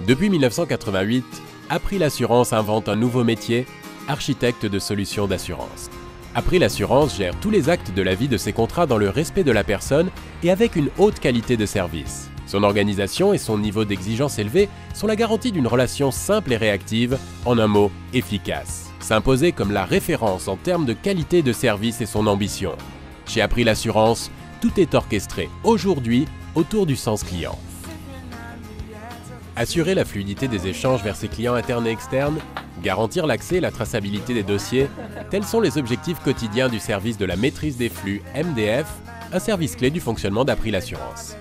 Depuis 1988, April Assurance invente un nouveau métier, architecte de solutions d'assurance. April Assurance gère tous les actes de la vie de ses contrats dans le respect de la personne et avec une haute qualité de service. Son organisation et son niveau d'exigence élevé sont la garantie d'une relation simple et réactive, en un mot, efficace. S'imposer comme la référence en termes de qualité de service est son ambition. Chez April Assurance, tout est orchestré aujourd'hui autour du sens client. Assurer la fluidité des échanges vers ses clients internes et externes, garantir l'accès et la traçabilité des dossiers, tels sont les objectifs quotidiens du service de la maîtrise des flux MDF, un service clé du fonctionnement d'April Assurance.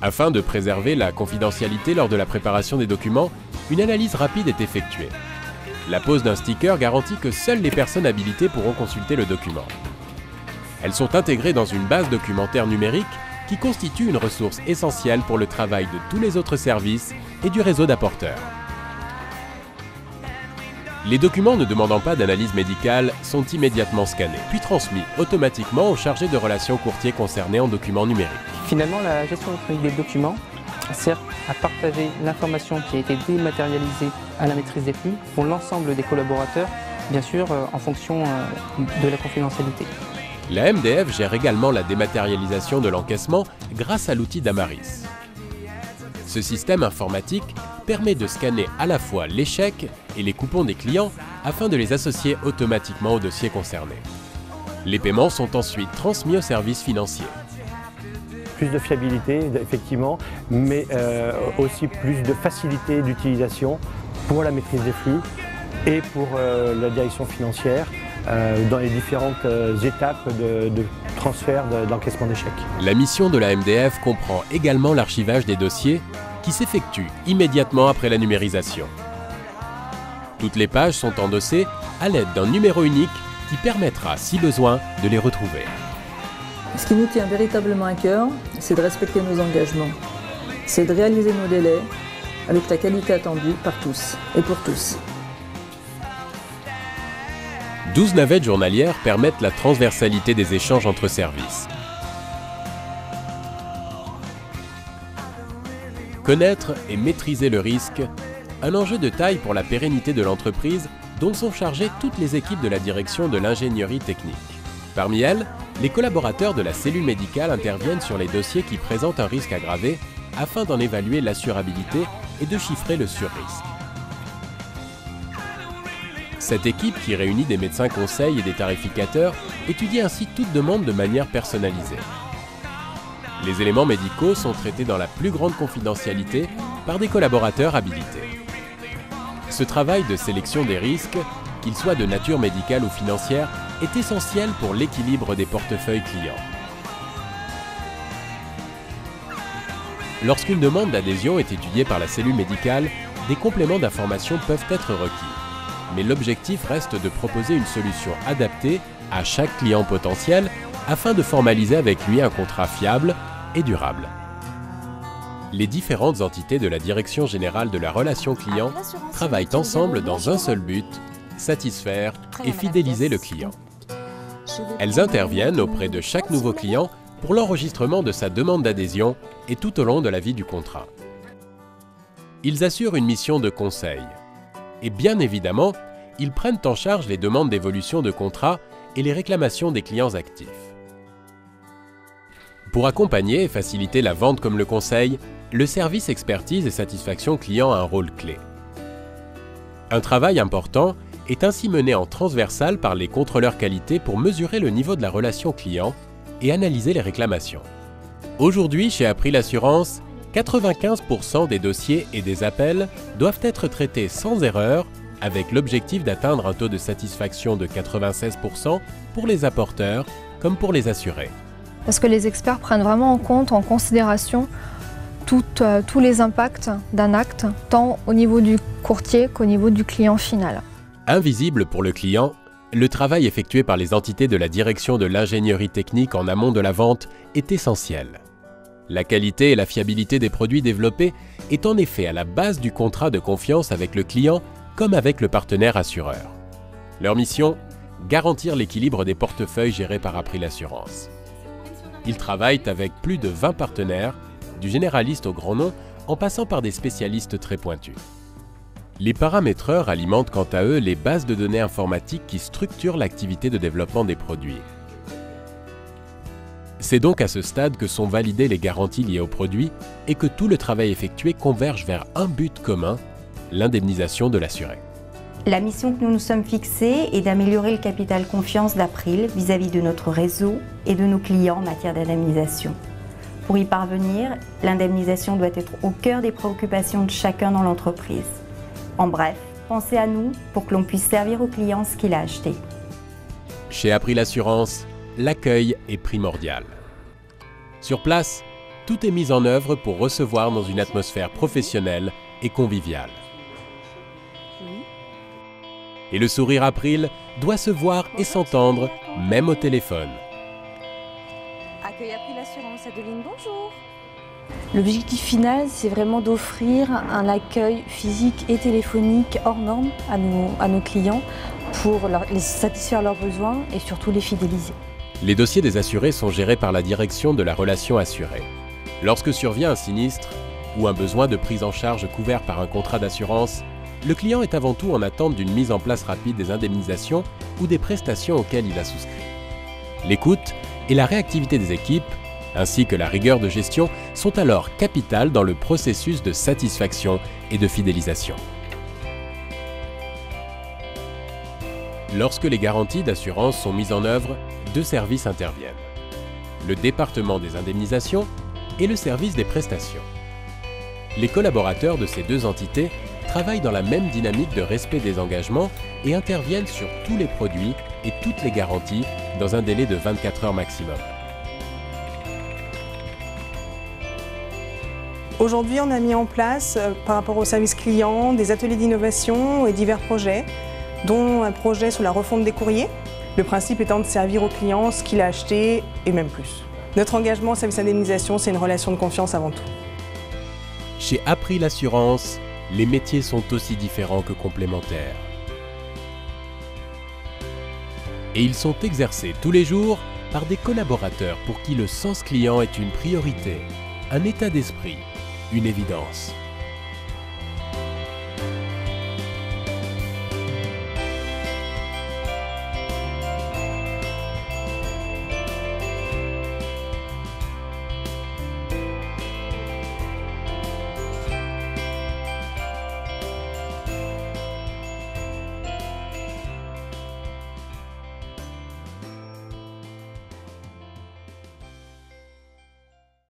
Afin de préserver la confidentialité lors de la préparation des documents, une analyse rapide est effectuée. La pose d'un sticker garantit que seules les personnes habilitées pourront consulter le document. Elles sont intégrées dans une base documentaire numérique qui constitue une ressource essentielle pour le travail de tous les autres services et du réseau d'apporteurs. Les documents ne demandant pas d'analyse médicale sont immédiatement scannés, puis transmis automatiquement au chargé de relations courtier concerné en documents numériques. Finalement, la gestion électronique des documents sert à partager l'information qui a été dématérialisée à la maîtrise des flux pour l'ensemble des collaborateurs, bien sûr en fonction de la confidentialité. La MDF gère également la dématérialisation de l'encaissement grâce à l'outil d'Amaris. Ce système informatique permet de scanner à la fois les chèques et les coupons des clients afin de les associer automatiquement au dossier concerné. Les paiements sont ensuite transmis aux services financiers. Plus de fiabilité, effectivement, mais aussi plus de facilité d'utilisation pour la maîtrise des flux et pour la direction financière dans les différentes étapes de transfert d'encaissement des chèques. La mission de la MDF comprend également l'archivage des dossiers qui s'effectue immédiatement après la numérisation. Toutes les pages sont endossées à l'aide d'un numéro unique qui permettra, si besoin, de les retrouver. Ce qui nous tient véritablement à cœur, c'est de respecter nos engagements. C'est de réaliser nos délais avec la qualité attendue par tous et pour tous. 12 navettes journalières permettent la transversalité des échanges entre services. Connaître et maîtriser le risque, un enjeu de taille pour la pérennité de l'entreprise dont sont chargées toutes les équipes de la direction de l'ingénierie technique. Parmi elles, les collaborateurs de la cellule médicale interviennent sur les dossiers qui présentent un risque aggravé afin d'en évaluer l'assurabilité et de chiffrer le surrisque. Cette équipe, qui réunit des médecins conseils et des tarificateurs, étudie ainsi toute demande de manière personnalisée. Les éléments médicaux sont traités dans la plus grande confidentialité par des collaborateurs habilités. Ce travail de sélection des risques, qu'ils soient de nature médicale ou financière, est essentiel pour l'équilibre des portefeuilles clients. Lorsqu'une demande d'adhésion est étudiée par la cellule médicale, des compléments d'information peuvent être requis. Mais l'objectif reste de proposer une solution adaptée à chaque client potentiel afin de formaliser avec lui un contrat fiable et durable. Les différentes entités de la Direction générale de la relation client travaillent ensemble dans un seul but, satisfaire et fidéliser le client. Elles interviennent auprès de chaque nouveau client pour l'enregistrement de sa demande d'adhésion et tout au long de la vie du contrat. Ils assurent une mission de conseil. Et bien évidemment, ils prennent en charge les demandes d'évolution de contrat et les réclamations des clients actifs. Pour accompagner et faciliter la vente comme le conseil, le service expertise et satisfaction client a un rôle clé. Un travail important est ainsi mené en transversal par les contrôleurs qualité pour mesurer le niveau de la relation client et analyser les réclamations. Aujourd'hui, chez April Assurance, 95% des dossiers et des appels doivent être traités sans erreur, avec l'objectif d'atteindre un taux de satisfaction de 96% pour les apporteurs comme pour les assurés. Parce que les experts prennent vraiment en considération tous les impacts d'un acte, tant au niveau du courtier qu'au niveau du client final. Invisible pour le client, le travail effectué par les entités de la direction de l'ingénierie technique en amont de la vente est essentiel. La qualité et la fiabilité des produits développés est en effet à la base du contrat de confiance avec le client comme avec le partenaire assureur. Leur mission, garantir l'équilibre des portefeuilles gérés par April Assurance. Ils travaillent avec plus de 20 partenaires, du généraliste au grand nom, en passant par des spécialistes très pointus. Les paramétreurs alimentent quant à eux les bases de données informatiques qui structurent l'activité de développement des produits. C'est donc à ce stade que sont validées les garanties liées au produit et que tout le travail effectué converge vers un but commun, l'indemnisation de l'assuré. La mission que nous nous sommes fixée est d'améliorer le capital confiance d'April vis-à-vis de notre réseau et de nos clients en matière d'indemnisation. Pour y parvenir, l'indemnisation doit être au cœur des préoccupations de chacun dans l'entreprise. En bref, pensez à nous pour que l'on puisse servir au client ce qu'il a acheté. Chez April Assurance, l'accueil est primordial. Sur place, tout est mis en œuvre pour recevoir dans une atmosphère professionnelle et conviviale. Et le sourire April doit se voir et s'entendre, même au téléphone. Accueil April Assurance, Adeline, bonjour. L'objectif final, c'est vraiment d'offrir un accueil physique et téléphonique hors norme à nos clients pour les satisfaire leurs besoins et surtout les fidéliser. Les dossiers des assurés sont gérés par la direction de la relation assurée. Lorsque survient un sinistre ou un besoin de prise en charge couvert par un contrat d'assurance, le client est avant tout en attente d'une mise en place rapide des indemnisations ou des prestations auxquelles il a souscrit. L'écoute et la réactivité des équipes, ainsi que la rigueur de gestion, sont alors capitales dans le processus de satisfaction et de fidélisation. Lorsque les garanties d'assurance sont mises en œuvre, deux services interviennent. Le département des indemnisations et le service des prestations. Les collaborateurs de ces deux entités travaillent dans la même dynamique de respect des engagements et interviennent sur tous les produits et toutes les garanties dans un délai de 24 heures maximum. Aujourd'hui, on a mis en place, par rapport au service client, des ateliers d'innovation et divers projets, dont un projet sur la refonte des courriers. Le principe étant de servir au client ce qu'il a acheté et même plus. Notre engagement au service indemnisation, c'est une relation de confiance avant tout. Chez April Assurance, les métiers sont aussi différents que complémentaires. Et ils sont exercés tous les jours par des collaborateurs pour qui le sens client est une priorité, un état d'esprit, une évidence.